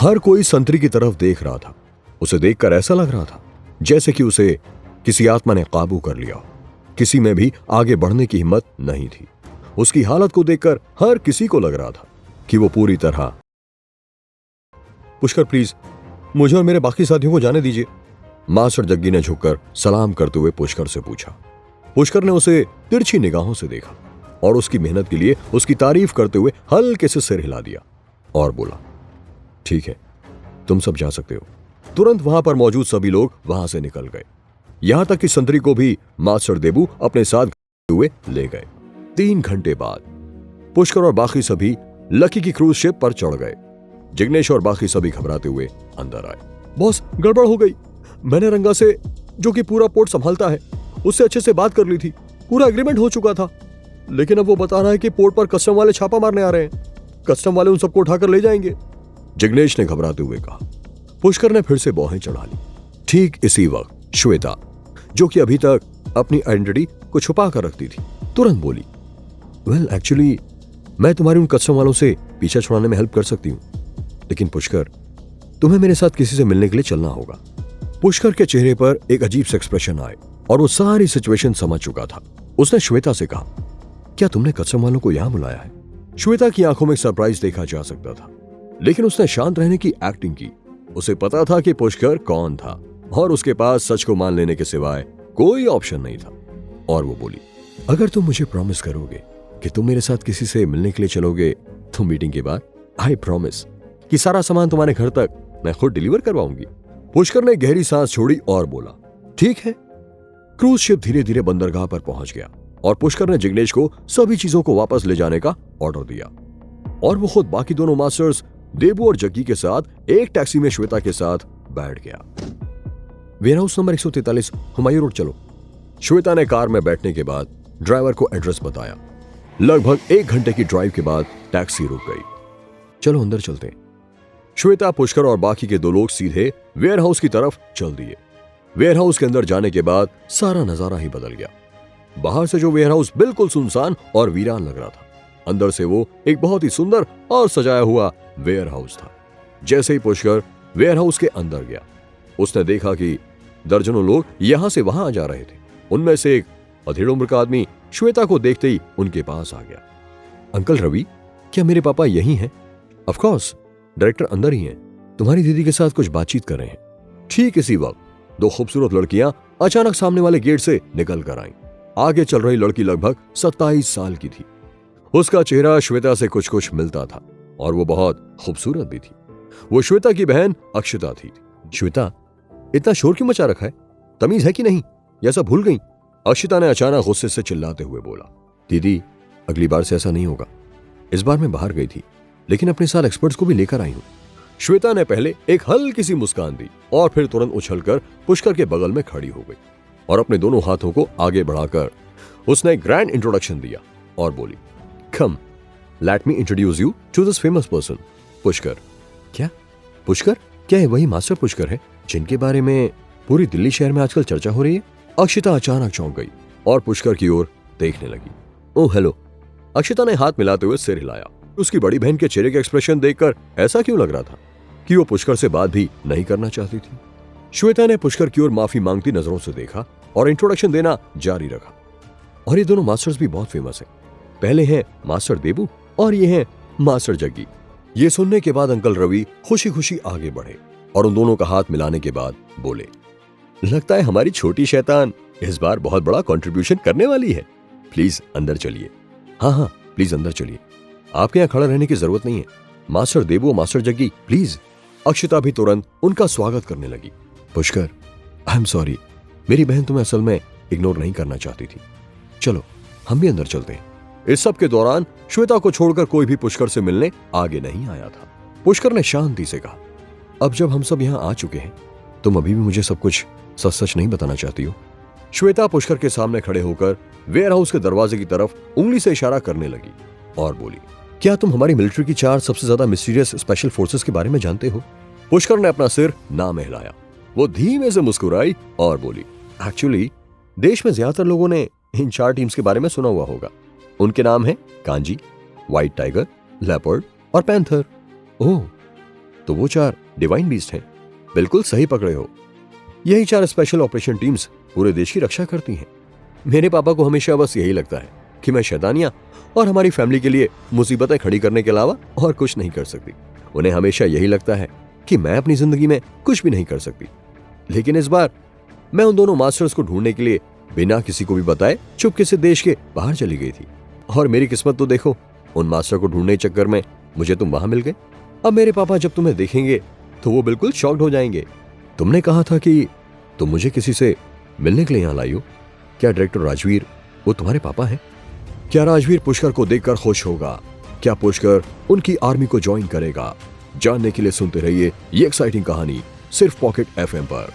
हर कोई संतरी की तरफ देख रहा था। उसे देखकर ऐसा लग रहा था जैसे कि उसे किसी आत्मा ने काबू कर लिया हो। किसी में भी आगे बढ़ने की हिम्मत नहीं थी। उसकी हालत को देखकर हर किसी को लग रहा था कि वो पूरी तरह। पुष्कर प्लीज मुझे और मेरे बाकी साथियों को जाने दीजिए, मास्टर जग्गी ने झुककर सलाम करते हुए पुष्कर से पूछा। पुष्कर ने उसे तिरछी निगाहों से देखा और उसकी मेहनत के लिए उसकी तारीफ करते हुए हल्के से सिर हिला दिया और बोला, ठीक है, तुम सब जा सकते हो। तुरंत वहां पर मौजूद सभी लोग वहां से निकल गए, यहां तक कि संतरी को भी मास्टर देबू अपने साथ हुए ले गए। 3 घंटे बाद पुष्कर और बाकी सभी लकी की क्रूज शिप पर चढ़ गए। जिग्नेश और बाकी सभी घबराते हुए अंदर आए। बॉस, गड़बड़ हो गई। मैंने रंगा से, जो कि पूरा पोर्ट संभालता है, उससे अच्छे से बात कर ली थी। पूरा एग्रीमेंट हो चुका था, लेकिन अब वो बता रहा है कि पोर्ट पर कस्टम वाले छापा मारने आ रहे हैं। कस्टम वाले उन सबको उठाकर ले जाएंगे, जिग्नेश ने घबराते हुए कहा। पुष्कर ने फिर से बौहें चढ़ा ली। ठीक इसी वक्त श्वेता, जो कि अभी तक अपनी आइडेंटिटी को छुपा कर रखती थी, तुरंत बोली, वेल एक्चुअली मैं तुम्हारी उन कस्टम वालों से पीछा छुड़ाने में हेल्प कर सकती हूँ, लेकिन पुष्कर तुम्हें मेरे साथ किसी से मिलने के लिए चलना होगा। पुष्कर के चेहरे पर एक अजीब सा एक्सप्रेशन आए और वो सारी सिचुएशन समझ चुका था। उसने श्वेता से कहा, क्या तुमने कस्टम वालों को यहां बुलाया है? श्वेता की आंखों में सरप्राइज देखा जा सकता था, लेकिन उसने शांत रहने की एक्टिंग की। उसे पता था कि पुष्कर कौन था और उसके पास सच को मान लेने के सिवाय कोई ऑप्शन नहीं था। और वो बोली, अगर तुम मुझे प्रॉमिस करोगे कि तुम मेरे साथ किसी से मिलने के लिए चलोगे, तो मीटिंग के बाद आई प्रॉमिस कि सारा सामान तुम्हारे घर तक मैं खुद डिलीवर करवाऊंगी। पुष्कर ने गहरी सांस छोड़ी और बोला, ठीक है। क्रूज शिप धीरे धीरे बंदरगाह पर पहुंच गया और पुष्कर ने जिग्नेश को सभी चीजों को वापस ले जाने का ऑर्डर दिया और वो खुद बाकी दोनों मास्टर्स देबू और जग्गी के साथ एक टैक्सी में श्वेता के साथ बैठ गया। वेयरहाउस नंबर 143 हुमायूं रोड चलो। श्वेता ने कार में बैठने के बाद ड्राइवर को एड्रेस बताया। लगभग 1 घंटे की ड्राइव के बाद टैक्सी रुक गई। चलो अंदर चलते हैं। श्वेता, पुष्कर और बाकी के 2 लोग सीधे वेयरहाउस की तरफ चल दिए। वेयरहाउस के अंदर जाने के बाद सारा नजारा ही बदल गया। बाहर से जो वेयरहाउस बिल्कुल सुनसान और वीरान लग रहा था, अंदर से वो एक बहुत ही सुंदर और सजाया हुआ वेयरहाउस था। जैसे ही पुष्कर वेयरहाउस के अंदर गया, उसने देखा कि दर्जनों लोग यहां से वहां आ जा रहे थे। उनमें से एक अधेड़ उम्र का आदमी श्वेता को देखते ही उनके पास आ गया। अंकल रवि, क्या मेरे पापा यही हैं? ऑफ कोर्स, डायरेक्टर अंदर ही हैं। तुम्हारी दीदी के साथ कुछ बातचीत कर रहे हैं। ठीक इसी वक्त 2 खूबसूरत लड़कियां अचानक सामने वाले गेट से निकल कर आईं। आगे चल रही लड़की लगभग 27 साल की थी। उसका चेहरा श्वेता से कुछ कुछ मिलता था और वो बहुत खूबसूरत भी थी। वो श्वेता की बहन अक्षता थी। श्वेता, इतना शोर क्यों मचा रखा है? तमीज है कि नहीं, या सब भूल गई? अक्षता ने अचानक गुस्से से चिल्लाते हुए बोला। दीदी, अगली बार से ऐसा नहीं होगा। इस बार मैं बाहर गई थी, लेकिन अपने साथ एक्सपर्ट्स को भी लेकर आई हूं। श्वेता ने पहले एक हल्की सी मुस्कान दी और फिर तुरंत उछलकर पुष्कर के बगल में खड़ी हो गई और अपने दोनों हाथों को आगे बढ़ाकर उसने एक ग्रैंड इंट्रोडक्शन दिया और बोली, come let me introduce you to this famous person, Pushkar. क्या पुष्कर? क्या है वही मास्टर पुष्कर है जिनके बारे में पूरी दिल्ली शहर में आजकल चर्चा हो रही है? अक्षता अचानक चौंक गई और पुष्कर की ओर देखने लगी। Oh hello. अक्षता ने हाथ मिलाते हुए सिर हिलाया। उसकी बड़ी बहन के चेहरे के एक्सप्रेशन देखकर ऐसा क्यों लग रहा था कि वो पुष्कर से बात भी नहीं करना चाहती थी। श्वेता ने पुष्कर की ओर माफी मांगती नजरों से देखा और इंट्रोडक्शन देना जारी रखा। और ये दोनों मास्टर्स भी बहुत फेमस हैं। पहले हैं मास्टर देबू और ये हैं मास्टर जग्गी। ये सुनने के बाद अंकल रवि खुशी खुशी आगे बढ़े और उन दोनों का हाथ मिलाने के बाद बोले, लगता है हमारी छोटी शैतान इस बार बहुत बड़ा कंट्रीब्यूशन करने वाली है। प्लीज अंदर चलिए। हाँ हाँ, प्लीज अंदर चलिए। आपके यहाँ खड़ा रहने की जरूरत नहीं है। मास्टर देबू और मास्टर जग्गी, प्लीज। अक्षता भी तुरंत उनका स्वागत करने लगी। पुष्कर, आई एम सॉरी, मेरी बहन तुम्हें असल में इग्नोर नहीं करना चाहती थी। चलो हम भी अंदर चलते हैं। इस सब के दौरान श्वेता को छोड़कर कोई भी पुष्कर से मिलने आगे नहीं आया था। पुष्कर ने शांति से कहा, अब जब हम सब यहाँ आ चुके हैं, तुम अभी भी मुझे सब कुछ सच सच नहीं बताना चाहती हो? श्वेता पुष्कर के सामने खड़े होकर वेयरहाउस के दरवाजे की तरफ उंगली से इशारा करने लगी और बोली, क्या तुम हमारी मिलिट्री की 4 सबसे ज्यादा मिस्टीरियस स्पेशल फोर्सेस के बारे में जानते हो? पुष्कर ने अपना सिर ना हिलाया। वो धीमे से मुस्कुराई और बोली, एक्चुअली देश में ज्यादातर लोगों ने इन 4 टीम्स के बारे में सुना हुआ होगा। उनके नाम है कांजी, व्हाइट टाइगर, लेपर्ड और पैंथर। ओह, तो वो 4 डिवाइन बीस्ट हैं। बिल्कुल सही पकड़े हो। यही 4 स्पेशल ऑपरेशन टीम्स पूरे देश की रक्षा करती हैं। मेरे पापा को हमेशा बस यही लगता है कि मैं शैतानियां और हमारी फैमिली के लिए मुसीबतें खड़ी करने के अलावा और कुछ नहीं कर सकती। उन्हें हमेशा यही लगता है कि मैं अपनी जिंदगी में कुछ भी नहीं कर सकती। लेकिन इस बार मैं उन दोनों मास्टर्स को ढूंढने के लिए बिना किसी को भी बताए चुपके से देश के बाहर चली गई थी। और मेरी किस्मत तो देखो, उन मास्टर को ढूंढने के चक्कर में मुझे तुम वहां मिल गए। अब मेरे पापा जब तुम्हें देखेंगे तो वो बिल्कुल शॉक्ड हो जाएंगे। तुमने कहा था कि तुम मुझे किसी से मिलने के लिए यहां लाई हो। क्या डायरेक्टर राजवीर वो तुम्हारे पापा हैं? क्या राजवीर पुष्कर को देखकर खुश होगा? क्या पुष्कर उनकी आर्मी को ज्वाइन करेगा? जानने के लिए सुनते रहिए ये एक्साइटिंग कहानी सिर्फ पॉकेट एफएम पर।